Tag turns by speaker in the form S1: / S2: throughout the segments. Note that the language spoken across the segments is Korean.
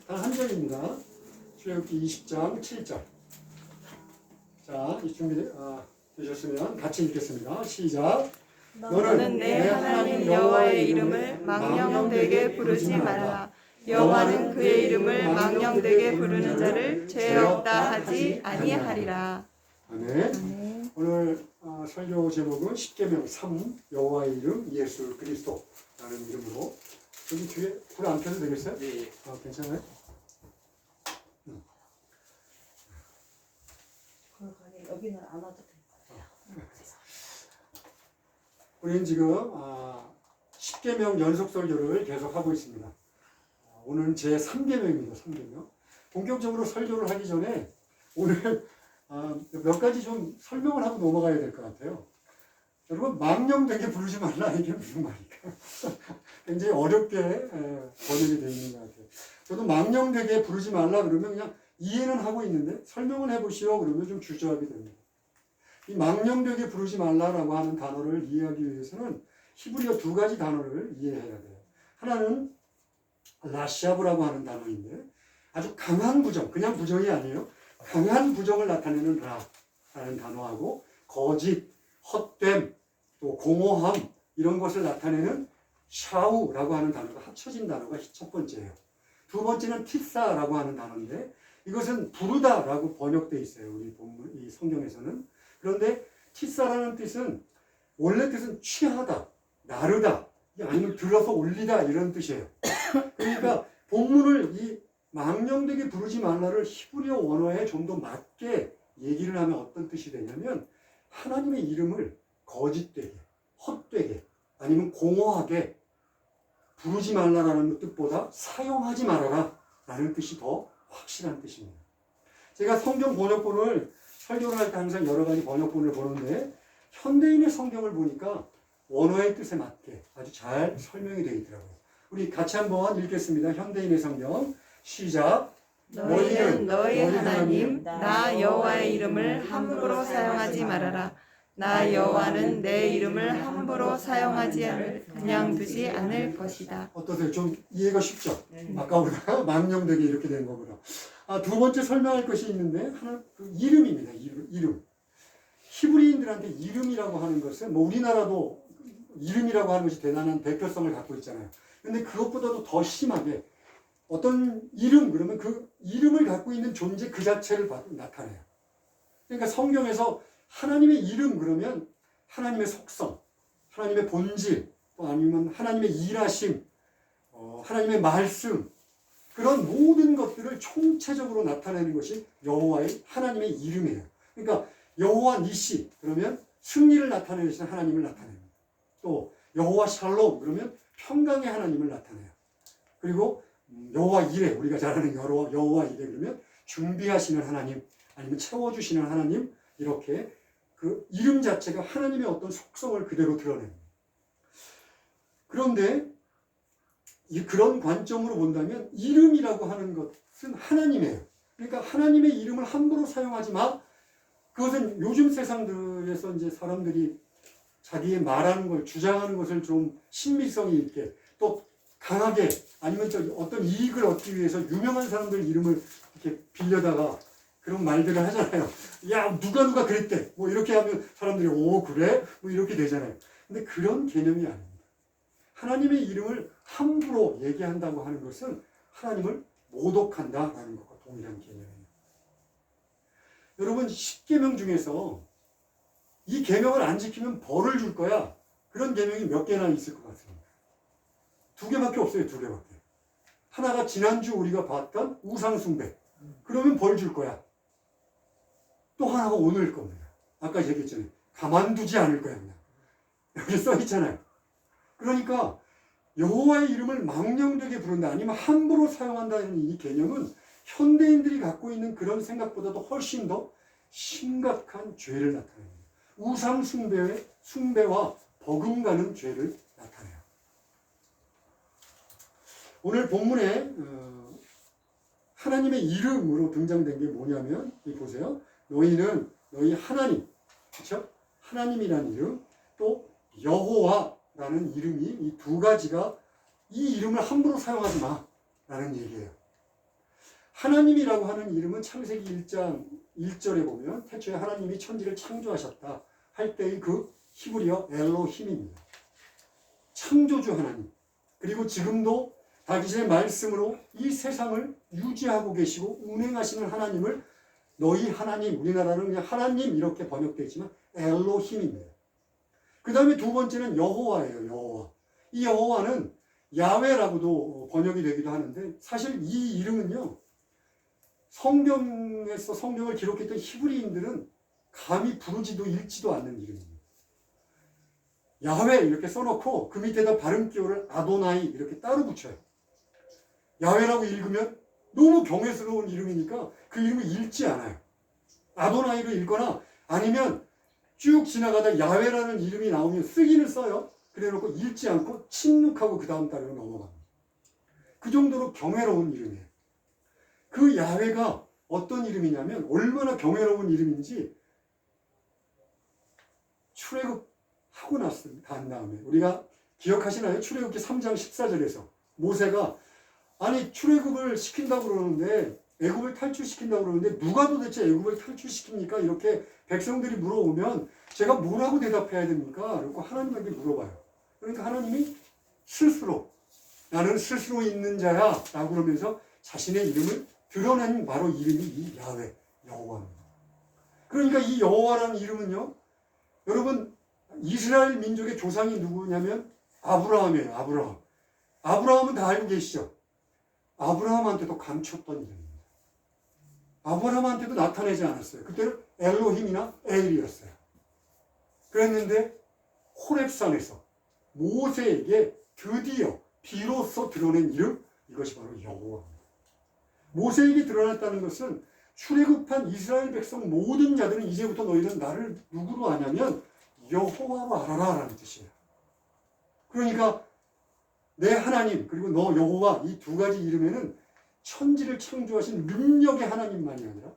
S1: 단 한 절입니다. 출애굽기 20장 7절. 자, 이 준비 되셨으면 같이 읽겠습니다. 시작.
S2: 너는 내 하나님 여호와의 이름을 망령되게 부르지 말라. 여호와는 그의 이름을 망령되게 부르는 자를 죄 없다 하지 아니하리라.
S1: 아멘. 오늘 설교 제목은 십계명 3 여호와의 이름 예수 그리스도라는 이름으로. 여기 뒤에 불 안 켜도 되겠어요?
S3: 네.
S1: 괜찮아요?
S4: 여기는 안 와도 돼요.
S1: 우리는 지금 십계명 연속 설교를 계속 하고 있습니다. 오늘은 제 3계명입니다. 3계명. 본격적으로 설교를 하기 전에 오늘 몇 가지 좀 설명을 하고 넘어가야 될 것 같아요. 여러분, 망령되게 부르지 말라, 이게 무슨 말일까? 굉장히 어렵게 번역이 되어 있는 것 같아요. 저도 망령되게 부르지 말라 그러면 그냥 이해는 하고 있는데 설명을 해보시오 그러면 좀 주저하게 됩니다. 이 망령되게 부르지 말라라고 하는 단어를 이해하기 위해서는 히브리어 두 가지 단어를 이해해야 돼요. 하나는 라샤브라고 하는 단어인데 아주 강한 부정, 그냥 부정이 아니에요. 강한 부정을 나타내는 라라는 단어하고 거짓, 헛됨, 또 공허함 이런 것을 나타내는 샤우라고 하는 단어가 합쳐진 단어가 첫 번째예요. 두 번째는 티사라고 하는 단어인데 이것은 부르다라고 번역되어 있어요. 우리 본문, 이 성경에서는. 그런데 티사라는 뜻은 원래 뜻은 취하다, 나르다, 아니면 들어서 올리다 이런 뜻이에요. 그러니까 본문을 이 망령되게 부르지 말라를 히브리어 원어에 좀 더 맞게 얘기를 하면 어떤 뜻이 되냐면 하나님의 이름을 거짓되게, 헛되게, 아니면 공허하게 부르지 말라라는 뜻보다 사용하지 말아라 라는 뜻이 더 확실한 뜻입니다. 제가 성경 번역본을 설교를 할 때 항상 여러 가지 번역본을 보는데 현대인의 성경을 보니까 원어의 뜻에 맞게 아주 잘 설명이 되어 있더라고요. 우리 같이 한번 읽겠습니다. 현대인의 성경 시작.
S2: 너희는 너희 하나님 나 여호와의 이름을 함부로 사용하지 말아라. 나 여호와는 내 이름을 함부로 사용하지 않을 그냥 두지 않을 것이다.
S1: 어떠세요? 좀 이해가 쉽죠? 아까보다 망령되게 이렇게 된 거구나. 두 번째 설명할 것이 있는데 하나 그 이름입니다. 이름. 히브리인들한테 이름이라고 하는 것은 뭐 우리나라도 이름이라고 하는 것이 대단한 대표성을 갖고 있잖아요. 근데 그것보다도 더 심하게 어떤 이름 그러면 그 이름을 갖고 있는 존재 그 자체를 나타내요. 그러니까 성경에서 하나님의 이름 그러면 하나님의 속성, 하나님의 본질, 또 아니면 하나님의 일하심, 하나님의 말씀 그런 모든 것들을 총체적으로 나타내는 것이 여호와의 하나님의 이름이에요. 그러니까 여호와 니시 그러면 승리를 나타내시는 하나님을 나타냅니다. 또 여호와 샬롬 그러면 평강의 하나님을 나타내요. 그리고 여호와 이레 우리가 잘 아는 여호와 이레 그러면 준비하시는 하나님 아니면 채워주시는 하나님 이렇게 그 이름 자체가 하나님의 어떤 속성을 그대로 드러냅니다. 그런데 그런 관점으로 본다면 이름이라고 하는 것은 하나님이에요. 그러니까 하나님의 이름을 함부로 사용하지 마. 그것은 요즘 세상들에서 이제 사람들이 자기의 말하는 걸 주장하는 것을 좀 신빙성이 있게 또 강하게 아니면 또 어떤 이익을 얻기 위해서 유명한 사람들 이름을 이렇게 빌려다가 그런 말들을 하잖아요. 야 누가 그랬대. 뭐 이렇게 하면 사람들이 오 그래? 뭐 이렇게 되잖아요. 근데 그런 개념이 아닙니다. 하나님의 이름을 함부로 얘기한다고 하는 것은 하나님을 모독한다라는 것과 동일한 개념이에요. 여러분 10계명 중에서 이 계명을 안 지키면 벌을 줄 거야. 그런 계명이 몇 개나 있을 것 같습니다. 2개밖에 없어요. 2개밖에. 하나가 지난주 우리가 봤던 우상숭배. 그러면 벌 줄 거야. 또 하나가 오늘일 겁니다. 아까 얘기했잖아요. 가만두지 않을 거야. 그냥. 여기 써 있잖아요. 그러니까 여호와의 이름을 망령되게 부른다 아니면 함부로 사용한다는 이 개념은 현대인들이 갖고 있는 그런 생각보다도 훨씬 더 심각한 죄를 나타냅니다. 우상 숭배와 버금가는 죄를 나타내요. 오늘 본문에 하나님의 이름으로 등장된 게 뭐냐면 보세요. 너희는 너희 하나님, 그렇죠? 하나님이라는 이름, 또 여호와라는 이름이 이 두 가지가 이 이름을 함부로 사용하지 마라는 얘기예요. 하나님이라고 하는 이름은 창세기 1장 1절에 보면 태초에 하나님이 천지를 창조하셨다 할 때의 그 히브리어 엘로힘입니다. 창조주 하나님. 그리고 지금도 당신의 말씀으로 이 세상을 유지하고 계시고 운행하시는 하나님을 너희 하나님, 우리나라는 그냥 하나님 이렇게 번역되어 있지만 엘로힘입니다. 그 다음에 두 번째는 여호와예요. 여호와. 이 여호와는 야훼라고도 번역이 되기도 하는데 사실 이 이름은요. 성경에서 성경을 기록했던 히브리인들은 감히 부르지도 읽지도 않는 이름입니다. 야훼 이렇게 써놓고 그 밑에다 발음 기호를 아도나이 이렇게 따로 붙여요. 야훼라고 읽으면 너무 경외스러운 이름이니까 그 이름을 읽지 않아요. 아도나이로 읽거나 아니면 쭉 지나가다 야훼라는 이름이 나오면 쓰기는 써요. 그래놓고 읽지 않고 침묵하고 그 다음 단어로 넘어갑니다. 그 정도로 경외로운 이름이에요. 그 야훼가 어떤 이름이냐면 얼마나 경외로운 이름인지 출애굽하고 난 다음에 우리가 기억하시나요? 출애굽기 3장 14절에서 모세가 아니 출애굽을 시킨다고 그러는데 애굽을 탈출시킨다고 그러는데 누가 도대체 애굽을 탈출시킵니까? 이렇게 백성들이 물어오면 제가 뭐라고 대답해야 됩니까? 그리고 하나님에게 물어봐요. 그러니까 하나님이 스스로 나는 스스로 있는 자야 라고 그러면서 자신의 이름을 드러낸 바로 이름이 이 야훼, 여호와입니다. 그러니까 이 여호와라는 이름은요. 여러분 이스라엘 민족의 조상이 누구냐면 아브라함이에요. 아브라함. 아브라함은 다 알고 계시죠? 아브라함한테도 감췄던 이름입니다. 아브라함한테도 나타내지 않았어요. 그때는 엘로힘이나 에일이었어요. 그랬는데 호렙산에서 모세에게 드디어 비로소 드러낸 이름 이것이 바로 여호와입니다. 모세에게 드러났다는 것은 출애굽한 이스라엘 백성 모든 자들은 이제부터 너희는 나를 누구로 아냐면 여호와로 알아라 라는 뜻이에요. 그러니까 내 하나님 그리고 너 여호와 이 두 가지 이름에는 천지를 창조하신 능력의 하나님만이 아니라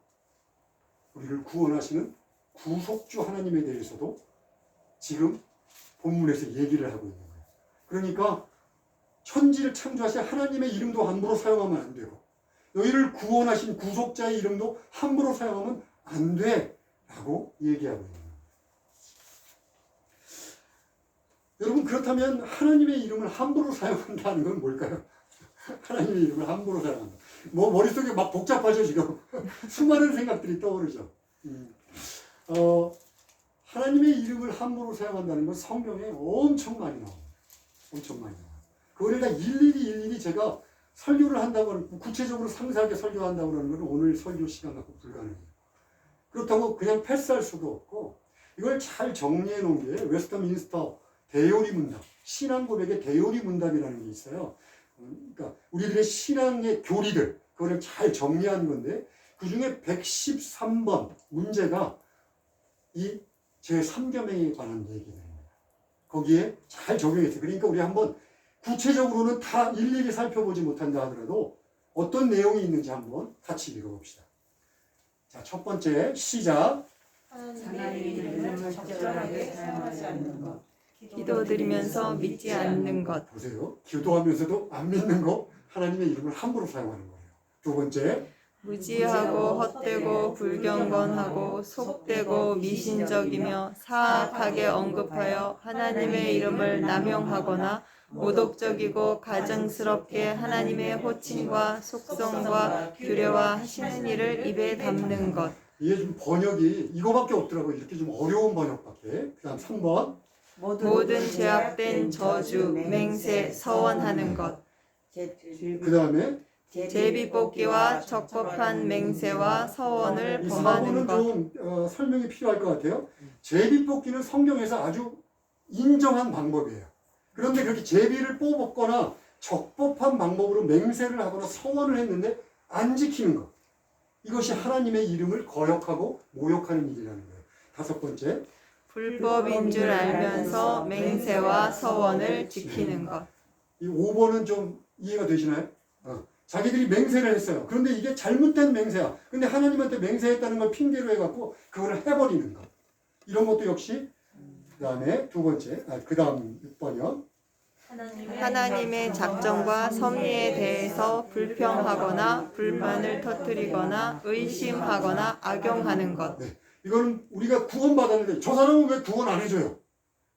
S1: 우리를 구원하시는 구속주 하나님에 대해서도 지금 본문에서 얘기를 하고 있는 거예요. 그러니까 천지를 창조하신 하나님의 이름도 함부로 사용하면 안 되고 너희를 구원하신 구속자의 이름도 함부로 사용하면 안 돼 라고 얘기하고 있는 거예요. 여러분 그렇다면 하나님의 이름을 함부로 사용한다는 건 뭘까요? 하나님의 이름을 함부로 사용한다. 뭐 머릿속에 막 복잡하죠 지금. 수많은 생각들이 떠오르죠. 하나님의 이름을 함부로 사용한다는 건 성경에 엄청 많이 나옵니다. 엄청 많이 나와요. 그거를 다 일일이 제가 설교를 한다고 하는, 구체적으로 상세하게 설교한다고 하는 건 오늘 설교 시간 갖고 불가능해요. 그렇다고 그냥 패스할 수도 없고 이걸 잘 정리해 놓은 게 웨스터민스터 대요리 문답, 신앙 고백의 대요리 문답이라는 게 있어요. 그러니까 우리들의 신앙의 교리들, 그거를 잘 정리한 건데 그 중에 113번 문제가 이 제3계명에 관한 얘기입니다. 거기에 잘 적용했어요. 그러니까 우리 한번 구체적으로는 다 일일이 살펴보지 못한다 하더라도 어떤 내용이 있는지 한번 같이 읽어봅시다. 자, 첫 번째 시작.
S4: 하나님의 이름을 적절하게 사용하지 않는 것.
S2: 기도드리면서 믿지 않는 것.
S1: 보세요. 기도하면서도 안 믿는 거 하나님의 이름을 함부로 사용하는 거예요. 두 번째.
S2: 무지하고 헛되고 불경건하고 속되고 미신적이며 사악하게 언급하여 하나님의 이름을 남용하거나 모독적이고 가증스럽게 하나님의 호칭과 속성과 규례와 하시는 일을 입에 담는 것.
S1: 이게 좀 번역이 이거밖에 없더라고요. 이렇게 좀 어려운 번역밖에. 그 다음 3번.
S2: 모든 제약된 저주, 맹세, 서원하는 것.
S1: 그 다음에
S2: 제비뽑기와 적법한 맹세와 서원을
S1: 이
S2: 범하는
S1: 4번은
S2: 것.
S1: 좀 설명이 필요할 것 같아요. 제비뽑기는 성경에서 아주 인정한 방법이에요. 그런데 그렇게 제비를 뽑거나 적법한 방법으로 맹세를 하거나 서원을 했는데 안 지키는 것. 이것이 하나님의 이름을 거역하고 모욕하는 일이라는 거예요. 다섯 번째.
S2: 불법인 줄 알면서 맹세와 서원을 지키는 것.
S1: 이 5번은 좀 이해가 되시나요? 자기들이 맹세를 했어요. 그런데 이게 잘못된 맹세야. 근데 하나님한테 맹세했다는 걸 핑계로 해갖고 그걸 해버리는 것. 이런 것도 역시 그 다음에 두 번째, 그 다음 6번이요.
S2: 하나님의 작정과 섭리에 대해서 불평하거나 불만을 터뜨리거나 의심하거나 악용하는 것.
S1: 네. 이거는 우리가 구원받았는데 저 사람은 왜 구원 안 해줘요?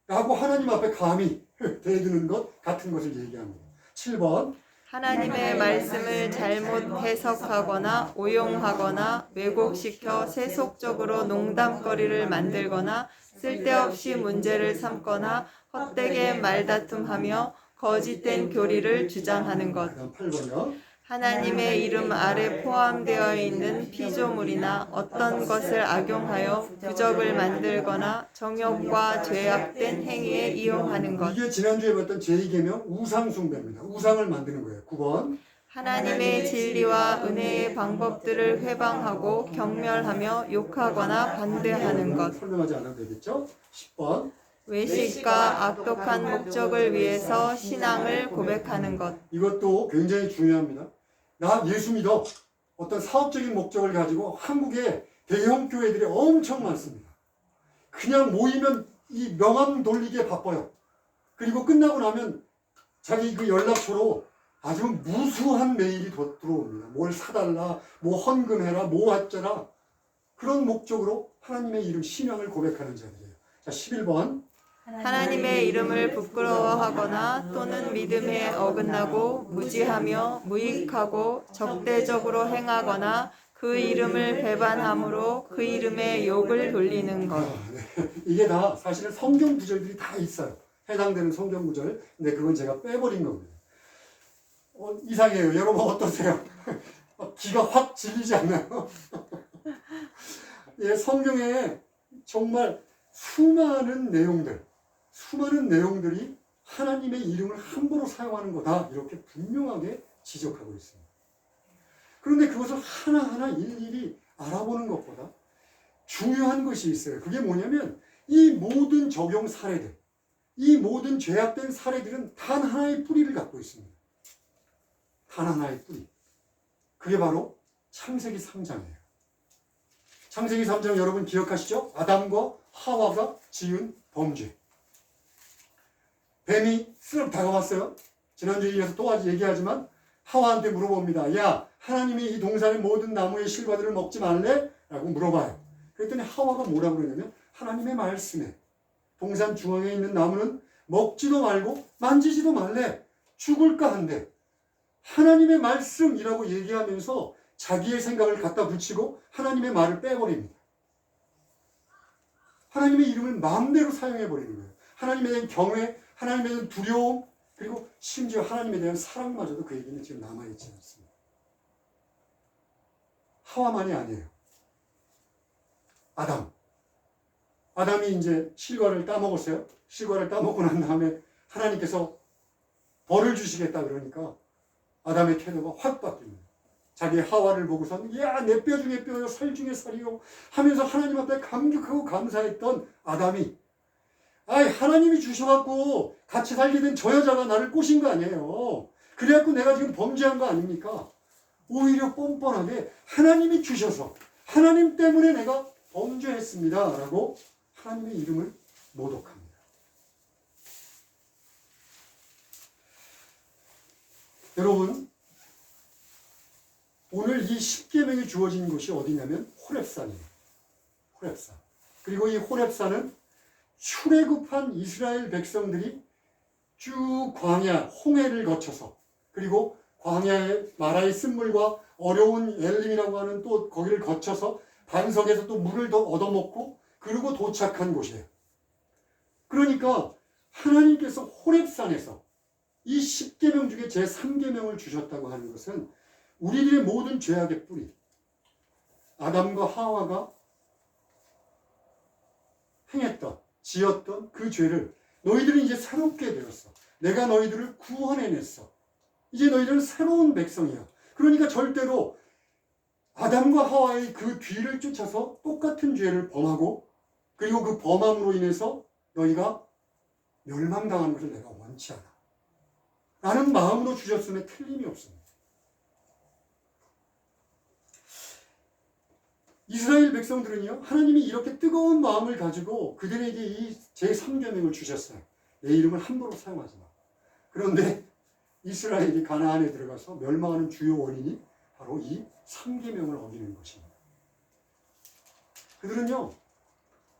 S1: 라고 하나님 앞에 감히 대드는 것 같은 것을 얘기합니다. 7번.
S2: 하나님의 말씀을 잘못 해석하거나 오용하거나 왜곡시켜 세속적으로 농담거리를 만들거나 쓸데없이 문제를 삼거나 헛되게 말다툼하며 거짓된 교리를 주장하는 것.
S1: 그다음 8번이요.
S2: 하나님의 이름 아래 포함되어 있는 피조물이나 어떤 것을 악용하여 부적을 만들거나 정욕과 죄악된 행위에 이용하는 것.
S1: 이게 지난주에 봤던 제2계명 우상숭배입니다. 우상을 만드는 거예요. 9번.
S2: 하나님의 진리와 은혜의 방법들을 회방하고 경멸하며 욕하거나 반대하는 것.
S1: 설명하지 않아도 되겠죠? 10번.
S2: 외식과 악독한 목적을 위해서 신앙을 고백하는 것.
S1: 이것도 굉장히 중요합니다. 나 예수 믿어. 어떤 사업적인 목적을 가지고 한국에 대형 교회들이 엄청 많습니다. 그냥 모이면 이 명함 돌리기에 바빠요. 그리고 끝나고 나면 자기 그 연락처로 아주 무수한 메일이 들어옵니다. 뭘 사달라, 뭐 헌금해라, 뭐 어쩌라. 그런 목적으로 하나님의 이름 신앙을 고백하는 자들이에요. 자, 11번.
S2: 하나님의 이름을 부끄러워하거나 또는 믿음에 어긋나고 무지하며 무익하고 적대적으로 행하거나 그 이름을 배반함으로 그 이름에 욕을 돌리는 것.
S1: 네. 이게 다 사실은 성경 구절들이 다 있어요. 해당되는 성경 구절. 근데 그건 제가 빼버린 겁니다. 이상해요. 여러분 어떠세요? 기가 확 질리지 않나요? 예, 성경에 정말 수많은 내용들이 하나님의 이름을 함부로 사용하는 거다. 이렇게 분명하게 지적하고 있습니다. 그런데 그것을 하나하나 일일이 알아보는 것보다 중요한 것이 있어요. 그게 뭐냐면 이 모든 적용 사례들, 이 모든 죄악된 사례들은 단 하나의 뿌리를 갖고 있습니다. 단 하나의 뿌리. 그게 바로 창세기 3장이에요. 창세기 3장 여러분 기억하시죠? 아담과 하와가 지은 범죄. 뱀이 쓱 다가왔어요. 지난주에 이어서 또 얘기하지만 하와한테 물어봅니다. 야, 하나님이 이 동산의 모든 나무의 실과들을 먹지 말래? 라고 물어봐요. 그랬더니 하와가 뭐라고 그러냐면 하나님의 말씀에 동산 중앙에 있는 나무는 먹지도 말고 만지지도 말래. 죽을까 한데 하나님의 말씀이라고 얘기하면서 자기의 생각을 갖다 붙이고 하나님의 말을 빼버립니다. 하나님의 이름을 마음대로 사용해버리는 거예요. 하나님에 대한 경외, 하나님에 대한 두려움, 그리고 심지어 하나님에 대한 사랑마저도 그에게는 지금 남아있지 않습니다. 하와만이 아니에요. 아담이 이제 실과를 따먹었어요. 실과를 따먹고 난 다음에 하나님께서 벌을 주시겠다 그러니까 아담의 태도가 확 바뀝니다. 자기 하와를 보고선 야, 내 뼈 중에 뼈요, 살 중에 살이요 하면서 하나님 앞에 감격하고 감사했던 아담이 하나님이 주셔갖고 같이 살게 된 저 여자가 나를 꼬신 거 아니에요. 그래갖고 내가 지금 범죄한 거 아닙니까? 오히려 뻔뻔하게 하나님이 주셔서 하나님 때문에 내가 범죄했습니다 라고 하나님의 이름을 모독합니다. 여러분, 오늘 이 10계명이 주어진 곳이 어디냐면 호렙산이에요. 호렙산. 그리고 이 호렙산은 출애굽한 이스라엘 백성들이 쭉 광야, 홍해를 거쳐서 그리고 광야의 마라의 쓴물과 어려운 엘림이라고 하는 또 거기를 거쳐서 반석에서 또 물을 더 얻어먹고 그리고 도착한 곳이에요. 그러니까 하나님께서 호렙산에서 이 10계명 중에 제 3계명을 주셨다고 하는 것은 우리들의 모든 죄악의 뿌리, 아담과 하와가 행했던, 지었던 그 죄를 너희들은 이제 새롭게 되었어. 내가 너희들을 구원해냈어. 이제 너희들은 새로운 백성이야. 그러니까 절대로 아담과 하와의 그 뒤를 쫓아서 똑같은 죄를 범하고 그리고 그 범함으로 인해서 너희가 멸망당하는 것을 내가 원치 않아. 라는 마음으로 주셨음에 틀림이 없습니다. 이스라엘 백성들은요, 하나님이 이렇게 뜨거운 마음을 가지고 그들에게 이 제3계명을 주셨어요. 내 이름을 함부로 사용하지 마. 그런데 이스라엘이 가나안에 들어가서 멸망하는 주요 원인이 바로 이 3계명을 어기는 것입니다. 그들은요,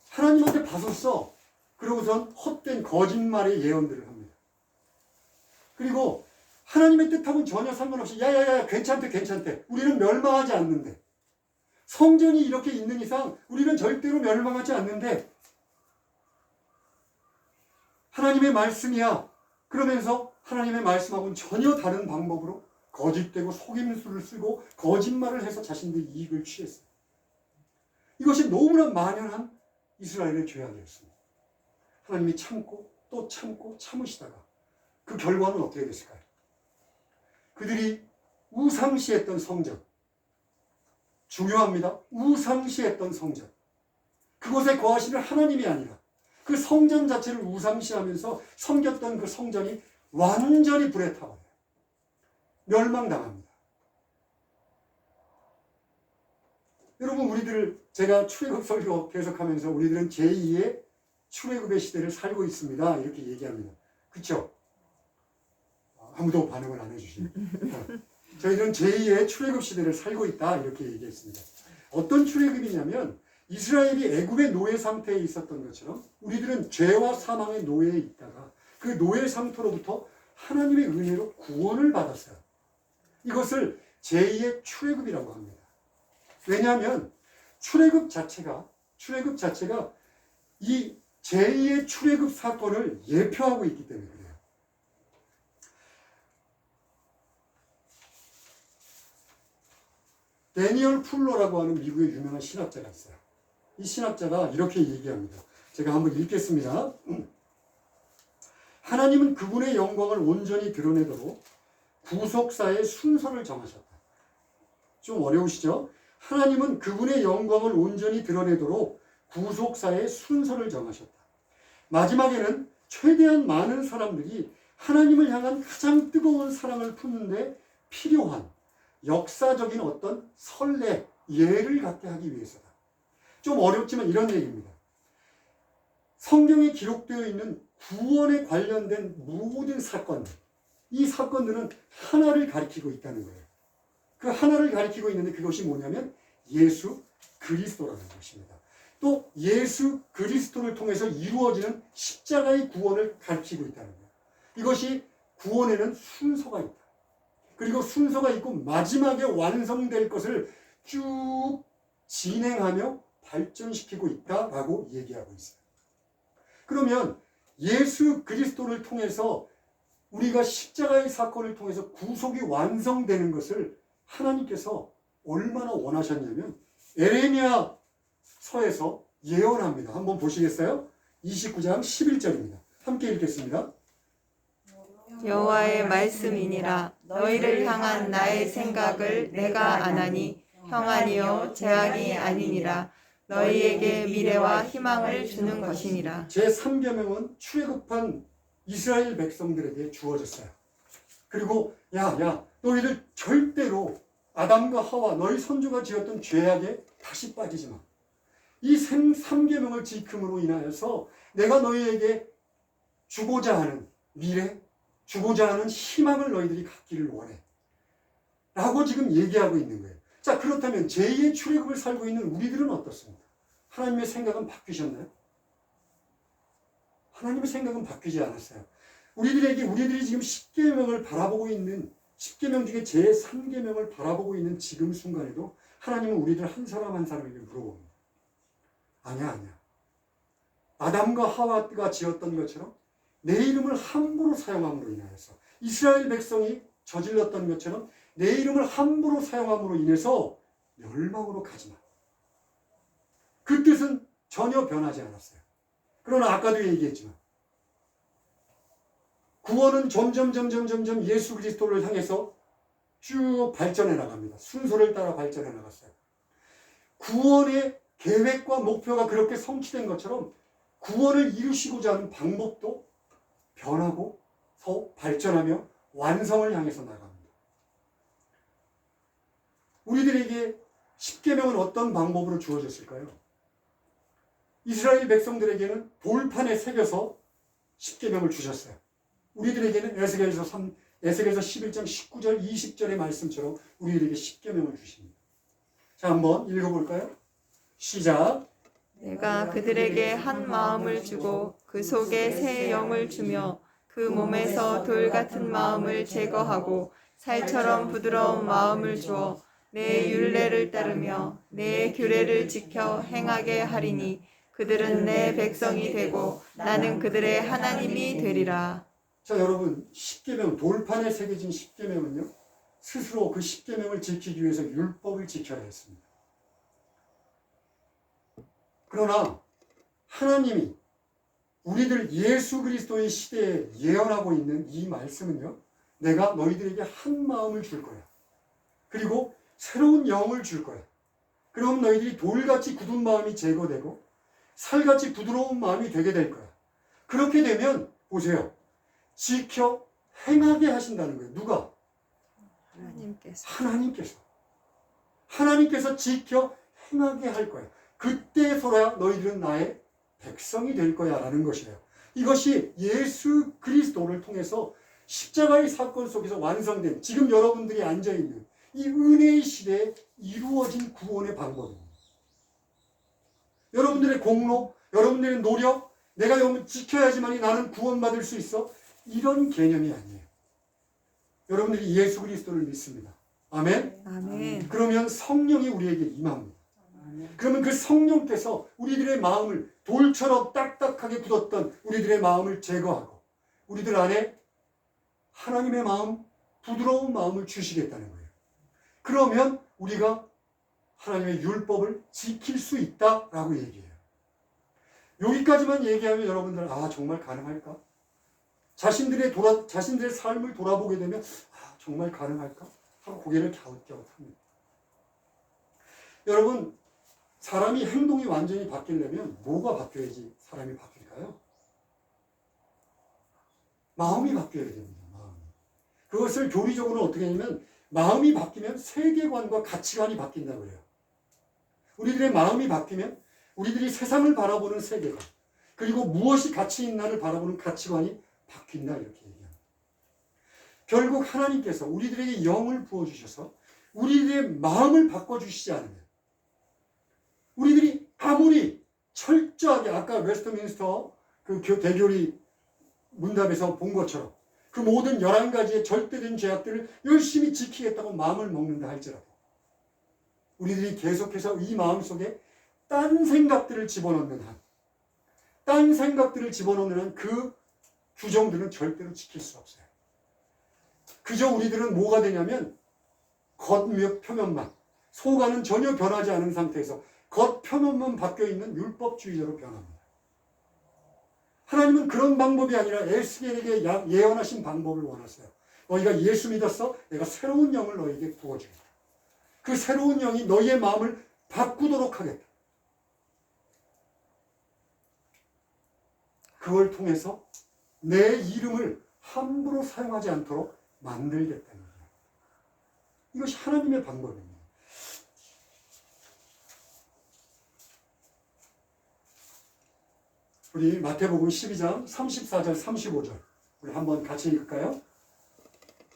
S1: 하나님한테 봐줬어. 그러고선 헛된 거짓말의 예언들을 합니다. 그리고 하나님의 뜻하고는 전혀 상관없이 야야야 괜찮대. 우리는 멸망하지 않는데. 성전이 이렇게 있는 이상 우리는 절대로 멸망하지 않는데. 하나님의 말씀이야. 그러면서 하나님의 말씀하고는 전혀 다른 방법으로 거짓되고 속임수를 쓰고 거짓말을 해서 자신들의 이익을 취했어요. 이것이 너무나 만연한 이스라엘의 죄악이었습니다. 하나님이 참고 또 참고 참으시다가 그 결과는 어떻게 됐을까요? 그들이 우상시했던 성전, 중요합니다. 우상시했던 성전, 그곳에 거하시는 하나님이 아니라 그 성전 자체를 우상시하면서 섬겼던 그 성전이 완전히 불에 타버려요. 멸망당합니다. 여러분, 우리들 제가 출애굽 설교 계속하면서 우리들은 제2의 출애굽의 시대를 살고 있습니다. 이렇게 얘기합니다. 그렇죠? 아무도 반응을 안 해주시네. 저희는 제2의 출애굽 시대를 살고 있다. 이렇게 얘기했습니다. 어떤 출애굽이냐면 이스라엘이 애굽의 노예 상태에 있었던 것처럼 우리들은 죄와 사망의 노예에 있다가 그 노예 상태로부터 하나님의 은혜로 구원을 받았어요. 이것을 제2의 출애굽이라고 합니다. 왜냐하면 출애굽 자체가 이 제2의 출애굽 사건을 예표하고 있기 때문에 그래요. 데니얼 풀러라고 하는 미국의 유명한 신학자가 있어요. 이 신학자가 이렇게 얘기합니다. 제가 한번 읽겠습니다. 하나님은 그분의 영광을 온전히 드러내도록 구속사의 순서를 정하셨다. 좀 어려우시죠? 하나님은 그분의 영광을 온전히 드러내도록 구속사의 순서를 정하셨다. 마지막에는 최대한 많은 사람들이 하나님을 향한 가장 뜨거운 사랑을 품는데 필요한 역사적인 어떤 선례, 예를 갖게 하기 위해서다. 좀 어렵지만 이런 얘기입니다. 성경에 기록되어 있는 구원에 관련된 모든 사건들, 이 사건들은 하나를 가리키고 있다는 거예요. 그 하나를 가리키고 있는데 그것이 뭐냐면 예수 그리스도라는 것입니다. 또 예수 그리스도를 통해서 이루어지는 십자가의 구원을 가리키고 있다는 거예요. 이것이 구원에는 순서가 있다. 그리고 순서가 있고 마지막에 완성될 것을 쭉 진행하며 발전시키고 있다라고 얘기하고 있어요. 그러면 예수 그리스도를 통해서 우리가 십자가의 사건을 통해서 구속이 완성되는 것을 하나님께서 얼마나 원하셨냐면 에레미야 서에서 예언합니다. 한번 보시겠어요? 29장 11절입니다. 함께 읽겠습니다.
S2: 여호와의 말씀이니라. 너희를 향한 나의 생각을 내가 아나니 평안이요 재앙이 아니니라. 너희에게 미래와 희망을 주는 것이니라.
S1: 제3계명은 출애굽한 이스라엘 백성들에게 주어졌어요. 그리고 야 너희들 절대로 아담과 하와 너희 선조가 지었던 죄악에 다시 빠지지 마. 이 3계명을 지킴으로 인하여서 내가 너희에게 주고자 하는 미래, 주고자 하는 희망을 너희들이 갖기를 원해. 라고 지금 얘기하고 있는 거예요. 자, 그렇다면 제2의 출애굽을 살고 있는 우리들은 어떻습니까? 하나님의 생각은 바뀌셨나요? 하나님의 생각은 바뀌지 않았어요. 우리들이 지금 10계명을 바라보고 있는 10계명 중에 제3계명을 바라보고 있는 지금 순간에도 하나님은 우리들 한 사람 한 사람에게 물어봅니다. 아니야. 아담과 하와가 지었던 것처럼 내 이름을 함부로 사용함으로 인하여서 이스라엘 백성이 저질렀던 것처럼 내 이름을 함부로 사용함으로 인해서 멸망으로 가지 마. 그 뜻은 전혀 변하지 않았어요. 그러나 아까도 얘기했지만 구원은 점점 예수 그리스도를 향해서 쭉 발전해 나갑니다. 순서를 따라 발전해 나갔어요. 구원의 계획과 목표가 그렇게 성취된 것처럼 구원을 이루시고자 하는 방법도 변하고 발전하며 완성을 향해서 나갑니다. 우리들에게 10계명은 어떤 방법으로 주어졌을까요? 이스라엘 백성들에게는 돌판에 새겨서 10계명을 주셨어요. 우리들에게는 에스겔서 11장 19절 20절의 말씀처럼 우리들에게 십계명을 주십니다. 자, 한번 읽어볼까요? 시작.
S2: 내가 그들에게 한 마음을 주고 그 속에 새 영을 주며 그 몸에서 돌 같은 마음을 제거하고 살처럼 부드러운 마음을 주어 내 율례를 따르며 내 규례를 지켜 행하게 하리니 그들은 내 백성이 되고 나는 그들의 하나님이 되리라.
S1: 자, 여러분, 십계명, 돌판에 새겨진 십계명은요, 스스로 그 십계명을 지키기 위해서 율법을 지켜야 했습니다. 그러나 하나님이 우리들 예수 그리스도의 시대에 예언하고 있는 이 말씀은요, 내가 너희들에게 한 마음을 줄 거야. 그리고 새로운 영을 줄 거야. 그럼 너희들이 돌같이 굳은 마음이 제거되고 살같이 부드러운 마음이 되게 될 거야. 그렇게 되면 보세요. 지켜 행하게 하신다는 거예요. 누가? 하나님께서 지켜 행하게 할 거야. 그때서야 너희들은 나의 백성이 될 거야 라는 것이에요. 이것이 예수 그리스도를 통해서 십자가의 사건 속에서 완성된 지금 여러분들이 앉아있는 이 은혜의 시대에 이루어진 구원의 방법입니다. 여러분들의 공로, 여러분들의 노력, 내가 여러분 지켜야지만이 나는 구원받을 수 있어, 이런 개념이 아니에요. 여러분들이 예수 그리스도를 믿습니다. 아멘?
S2: 아멘.
S1: 그러면 성령이 우리에게 임합니다. 그러면 그 성령께서 우리들의 마음을 돌처럼 딱딱하게 굳었던 우리들의 마음을 제거하고 우리들 안에 하나님의 마음, 부드러운 마음을 주시겠다는 거예요. 그러면 우리가 하나님의 율법을 지킬 수 있다라고 얘기해요. 여기까지만 얘기하면 여러분들, 아, 정말 가능할까? 자신들의 삶을 돌아보게 되면, 아, 정말 가능할까? 하고 고개를 갸웃갸웃합니다. 여러분, 사람이 행동이 완전히 바뀌려면 뭐가 바뀌어야지 사람이 바뀔까요? 마음이 바뀌어야 됩니다. 마음이. 그것을 교리적으로 어떻게 하냐면 마음이 바뀌면 세계관과 가치관이 바뀐다고 해요. 우리들의 마음이 바뀌면 우리들이 세상을 바라보는 세계관, 그리고 무엇이 가치 있나를 바라보는 가치관이 바뀐다, 이렇게 얘기합니다. 결국 하나님께서 우리들에게 영을 부어주셔서 우리들의 마음을 바꿔주시지 않으면 우리들이 아무리 철저하게 아까 웨스트민스터 그 대교리 문답에서 본 것처럼 그 모든 11가지의 절대된 죄악들을 열심히 지키겠다고 마음을 먹는다 할지라도 우리들이 계속해서 이 마음속에 딴 생각들을 집어넣는 한 그 규정들은 절대로 지킬 수 없어요. 그저 우리들은 뭐가 되냐면 겉표면만, 속안은 전혀 변하지 않은 상태에서 겉표면만 바뀌어있는 율법주의자로 변합니다. 하나님은 그런 방법이 아니라 에스겔에게 예언하신 방법을 원하세요. 너희가 예수 믿었어? 내가 새로운 영을 너희에게 부어주겠다. 그 새로운 영이 너희의 마음을 바꾸도록 하겠다. 그걸 통해서 내 이름을 함부로 사용하지 않도록 만들겠다는 거예요. 이것이 하나님의 방법입니다. 우리 마태복음 12장 34절 35절 우리 한번 같이 읽을까요?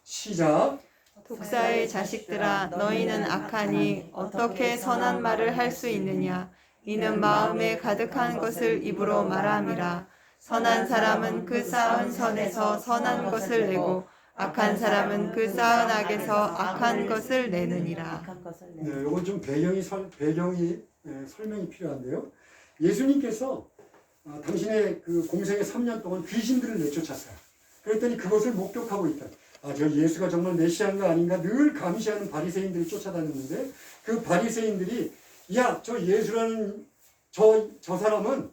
S1: 시작.
S2: 독사의 자식들아, 너희는 악하니 어떻게 선한 말을 할 수 있느냐? 이는 마음에 가득한 것을 입으로 말함이라. 선한 사람은 그 쌓은 선에서 선한 것을 내고 악한 사람은 그 쌓은 악에서 악한 것을 내느니라.
S1: 네, 이건 좀 배경이 설명이 필요한데요. 예수님께서 당신의 그 공생의 3년 동안 귀신들을 내쫓았어요. 그랬더니 그것을 목격하고 있다. 아, 저 예수가 정말 메시아인가 아닌가 늘 감시하는 바리새인들이 쫓아다녔는데 그 바리새인들이 야, 저 예수라는 저 사람은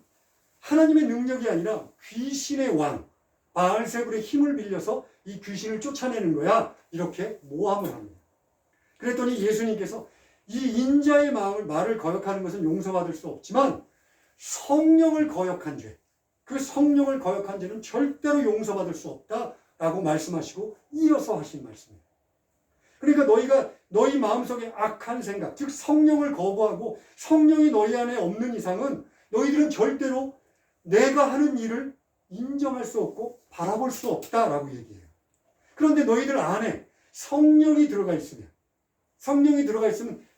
S1: 하나님의 능력이 아니라 귀신의 왕 바알세불의 힘을 빌려서 이 귀신을 쫓아내는 거야. 이렇게 모함을 합니다. 그랬더니 예수님께서 이 인자의 말을 거역하는 것은 용서받을 수 없지만 성령을 거역한 죄, 그 성령을 거역한 죄는 절대로 용서받을 수 없다라고 말씀하시고 이어서 하신 말씀이에요. 그러니까 너희가 너희 마음속에 악한 생각, 즉 성령을 거부하고 성령이 너희 안에 없는 이상은 너희들은 절대로 내가 하는 일을 인정할 수 없고 바라볼 수 없다라고 얘기해요. 그런데 너희들 안에 성령이 들어가 있으면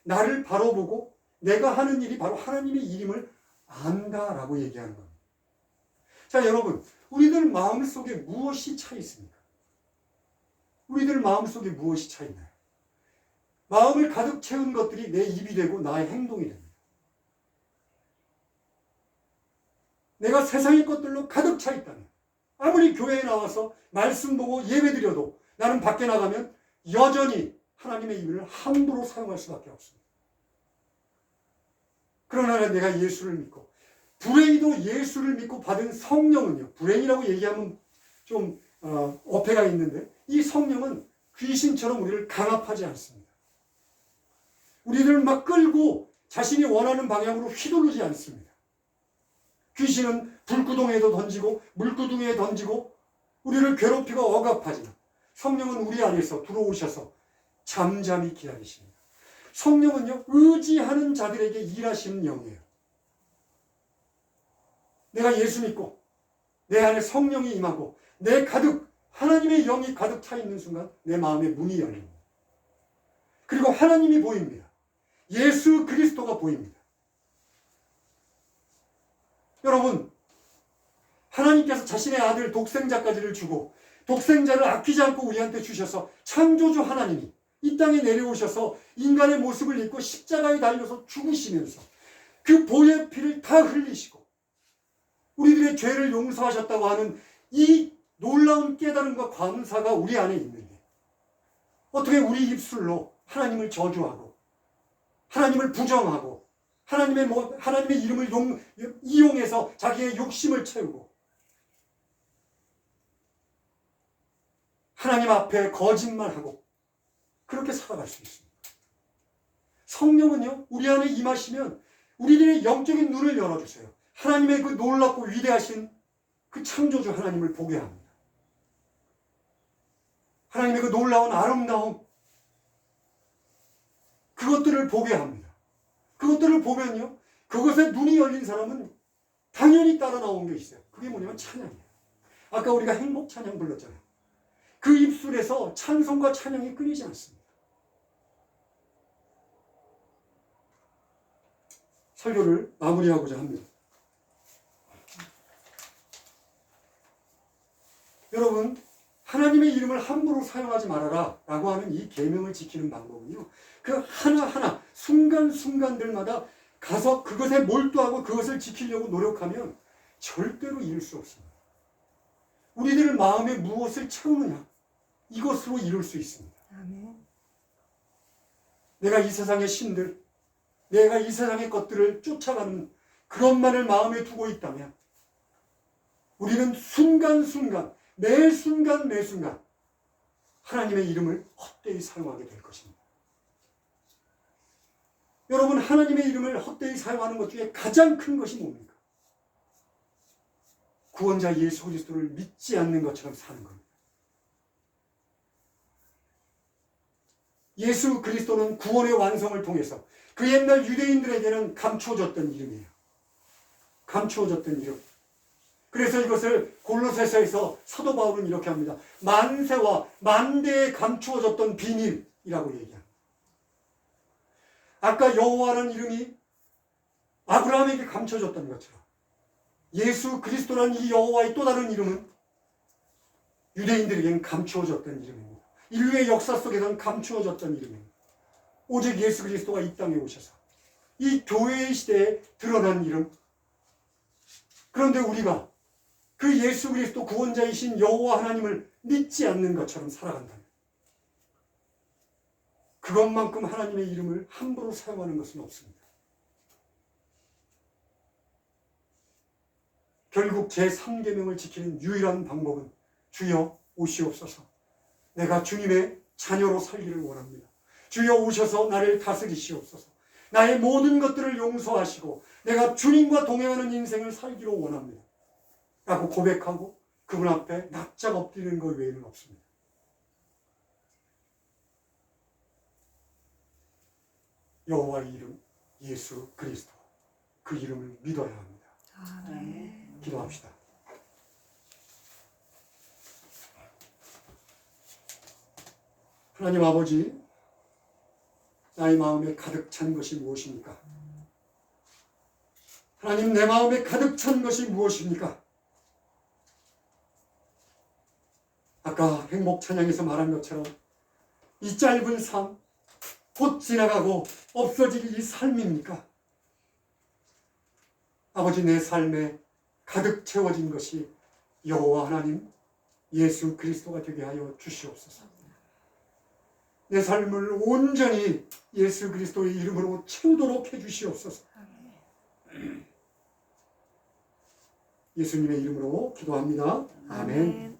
S1: 나를 바로 보고 내가 하는 일이 바로 하나님의 일임을 안다라고 얘기하는 겁니다. 자, 여러분, 우리들 마음속에 무엇이 차 있습니까? 우리들 마음속에 무엇이 차 있나요? 마음을 가득 채운 것들이 내 입이 되고 나의 행동이 됩니다. 내가 세상의 것들로 가득 차 있다면, 아무리 교회에 나와서 말씀 보고 예배 드려도 나는 밖에 나가면 여전히 하나님의 이름을 함부로 사용할 수밖에 없습니다. 그러나 내가 예수를 믿고, 불행히도 예수를 믿고 받은 성령은요, 불행이라고 얘기하면 좀 어폐가 있는데, 이 성령은 귀신처럼 우리를 강압하지 않습니다. 우리를 막 끌고 자신이 원하는 방향으로 휘두르지 않습니다. 귀신은 불구덩이에도 던지고 물구덩이에 던지고 우리를 괴롭히고 억압하지만, 성령은 우리 안에서 들어오셔서 잠잠히 기다리십니다. 성령은요, 의지하는 자들에게 일하시는 영이에요. 내가 예수 믿고 내 안에 성령이 임하고 내 가득 하나님의 영이 가득 차 있는 순간 내 마음의 문이 열립니다. 그리고 하나님이 보입니다. 예수 그리스도가 보입니다. 여러분, 하나님께서 자신의 아들 독생자까지를 주고 독생자를 아끼지 않고 우리한테 주셔서 창조주 하나님이 이 땅에 내려오셔서 인간의 모습을 입고 십자가에 달려서 죽으시면서 그 보혈 피를 다 흘리시고 우리들의 죄를 용서하셨다고 하는 이 놀라운 깨달음과 감사가 우리 안에 있는데, 어떻게 우리 입술로 하나님을 저주하고 하나님을 부정하고 하나님의 이름을 이용해서 자기의 욕심을 채우고 하나님 앞에 거짓말하고 그렇게 살아갈 수 있습니다. 성령은요, 우리 안에 임하시면 우리들의 영적인 눈을 열어주세요. 하나님의 그 놀랍고 위대하신 그 창조주 하나님을 보게 합니다. 하나님의 그 놀라운 아름다움, 그것들을 보게 합니다. 그것들을 보면요, 그것에 눈이 열린 사람은 당연히 따라 나온 게 있어요. 그게 뭐냐면 찬양이에요. 아까 우리가 행복 찬양 불렀잖아요. 그 입술에서 찬송과 찬양이 끊이지 않습니다. 설교를 마무리하고자 합니다. 여러분, 하나님의 이름을 함부로 사용하지 말아라 라고 하는 이 계명을 지키는 방법은요, 그 하나하나 순간순간들마다 가서 그것에 몰두하고 그것을 지키려고 노력하면 절대로 이룰 수 없습니다. 우리들 마음에 무엇을 채우느냐, 이것으로 이룰 수 있습니다.
S2: 아멘.
S1: 내가 이 세상의 신들, 내가 이 세상의 것들을 쫓아가는 그것만을 마음에 두고 있다면 우리는 순간순간, 매 순간 매 순간 하나님의 이름을 헛되이 사용하게 될 것입니다. 여러분, 하나님의 이름을 헛되이 사용하는 것 중에 가장 큰 것이 뭡니까? 구원자 예수 그리스도를 믿지 않는 것처럼 사는 겁니다. 예수 그리스도는 구원의 완성을 통해서 그 옛날 유대인들에게는 감추어졌던 이름이에요. 감추어졌던 이름. 그래서 이것을 골로새서에서 사도 바울은 이렇게 합니다. 만세와 만대에 감추어졌던 비밀이라고 얘기합니다. 아까 여호와라는 이름이 아브라함에게 감춰졌던 것처럼 예수 그리스도라는 이 여호와의 또 다른 이름은 유대인들에게는 감추어졌던 이름입니다. 인류의 역사 속에서는 감추어졌던 이름입니다. 오직 예수 그리스도가 이 땅에 오셔서 이 교회의 시대에 드러난 이름. 그런데 우리가 그 예수 그리스도 구원자이신 여호와 하나님을 믿지 않는 것처럼 살아간다면 그것만큼 하나님의 이름을 함부로 사용하는 것은 없습니다. 결국 제3계명을 지키는 유일한 방법은 주여 오시옵소서. 내가 주님의 자녀로 살기를 원합니다. 주여 오셔서 나를 다스리시옵소서. 나의 모든 것들을 용서하시고 내가 주님과 동행하는 인생을 살기로 원합니다. 라고 고백하고 그분 앞에 납작 엎드리는 것 외에는 없습니다. 여호와의 이름 예수 그리스도, 그 이름을 믿어야 합니다.
S2: 아멘.
S1: 기도합시다. 하나님 아버지, 나의 마음에 가득 찬 것이 무엇입니까? 하나님, 내 마음에 가득 찬 것이 무엇입니까? 아까 행복 찬양에서 말한 것처럼 이 짧은 삶, 곧 지나가고 없어질 이 삶입니까? 아버지, 내 삶에 가득 채워진 것이 여호와 하나님 예수 그리스도가 되게 하여 주시옵소서. 내 삶을 온전히 예수 그리스도의 이름으로 채우도록 해주시옵소서. 예수님의 이름으로 기도합니다. 아멘.